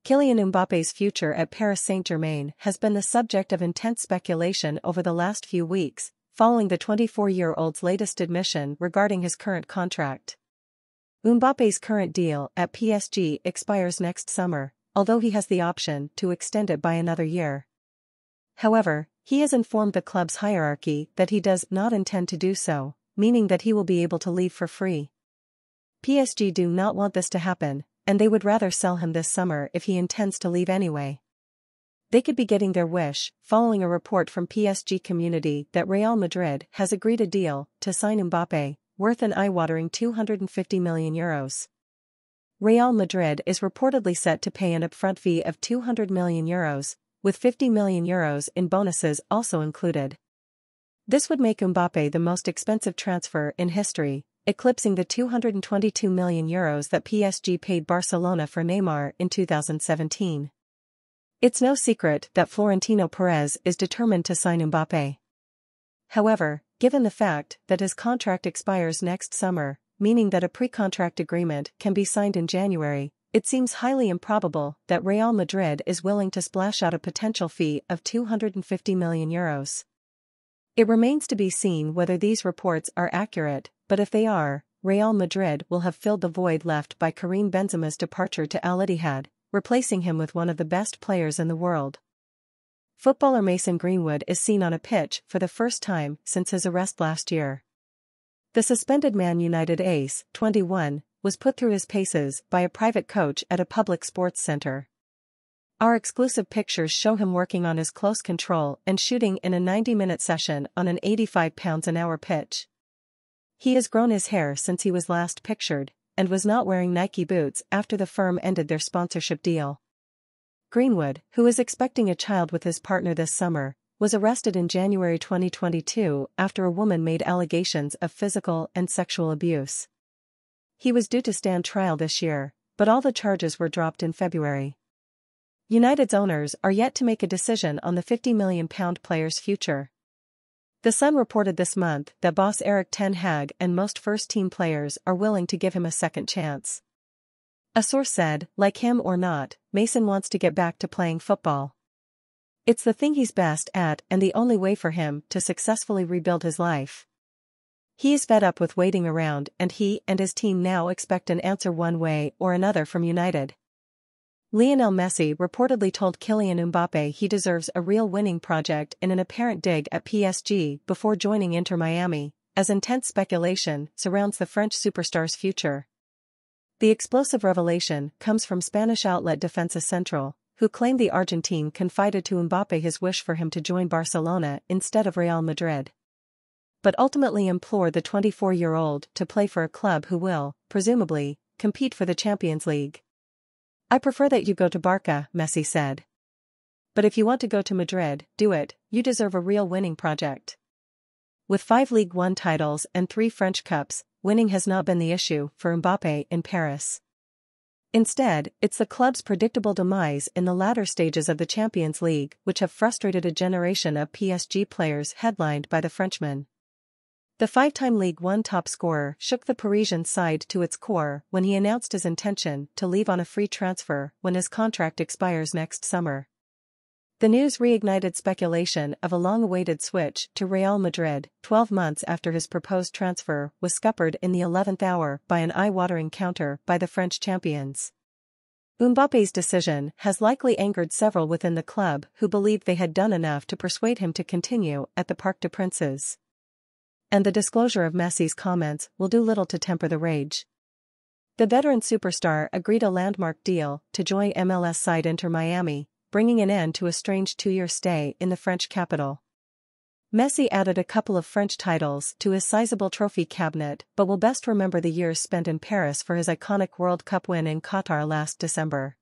Kylian Mbappe's future at Paris Saint-Germain has been the subject of intense speculation over the last few weeks, following the 24-year-old's latest admission regarding his current contract. Mbappe's current deal at PSG expires next summer, although he has the option to extend it by another year. However, he has informed the club's hierarchy that he does not intend to do so, meaning that he will be able to leave for free. PSG do not want this to happen, and they would rather sell him this summer if he intends to leave anyway. They could be getting their wish, following a report from PSG Community that Real Madrid has agreed a deal to sign Mbappe, worth an eye-watering €250 million. Real Madrid is reportedly set to pay an upfront fee of €200 million, with €50 million in bonuses also included. This would make Mbappe the most expensive transfer in history, eclipsing the €222 million that PSG paid Barcelona for Neymar in 2017. It's no secret that Florentino Perez is determined to sign Mbappe. However, given the fact that his contract expires next summer, meaning that a pre-contract agreement can be signed in January, it seems highly improbable that Real Madrid is willing to splash out a potential fee of €250 million. It remains to be seen whether these reports are accurate, but if they are, Real Madrid will have filled the void left by Karim Benzema's departure to Al Ittihad, replacing him with one of the best players in the world. Footballer Mason Greenwood is seen on a pitch for the first time since his arrest last year. The suspended Man United ace, 21, was put through his paces by a private coach at a public sports center. Our exclusive pictures show him working on his close control and shooting in a 90-minute session on an 85 pounds an hour pitch. He has grown his hair since he was last pictured, and was not wearing Nike boots after the firm ended their sponsorship deal. Greenwood, who is expecting a child with his partner this summer, was arrested in January 2022 after a woman made allegations of physical and sexual abuse. He was due to stand trial this year, but all the charges were dropped in February. United's owners are yet to make a decision on the £50 million player's future. The Sun reported this month that boss Erik ten Hag and most first-team players are willing to give him a second chance. A source said, like him or not, Mason wants to get back to playing football. It's the thing he's best at and the only way for him to successfully rebuild his life. He is fed up with waiting around, and he and his team now expect an answer one way or another from United. Lionel Messi reportedly told Kylian Mbappe he deserves a real winning project in an apparent dig at PSG before joining Inter Miami, as intense speculation surrounds the French superstar's future. The explosive revelation comes from Spanish outlet Defensa Central, who claimed the Argentine confided to Mbappe his wish for him to join Barcelona instead of Real Madrid, but ultimately implored the 24-year-old to play for a club who will, presumably, compete for the Champions League. "I prefer that you go to Barca," Messi said. "But if you want to go to Madrid, do it, you deserve a real winning project." With 5 Ligue 1 titles and 3 French Cups, winning has not been the issue for Mbappe in Paris. Instead, it's the club's predictable demise in the latter stages of the Champions League which have frustrated a generation of PSG players headlined by the Frenchman. The 5-time Ligue 1 top scorer shook the Parisian side to its core when he announced his intention to leave on a free transfer when his contract expires next summer. The news reignited speculation of a long-awaited switch to Real Madrid, 12 months after his proposed transfer was scuppered in the 11th hour by an eye-watering counter by the French champions. Mbappe's decision has likely angered several within the club who believed they had done enough to persuade him to continue at the Parc des Princes. And the disclosure of Messi's comments will do little to temper the rage. The veteran superstar agreed a landmark deal to join MLS side Inter Miami, bringing an end to a strange 2-year stay in the French capital. Messi added a couple of French titles to his sizable trophy cabinet but will best remember the years spent in Paris for his iconic World Cup win in Qatar last December.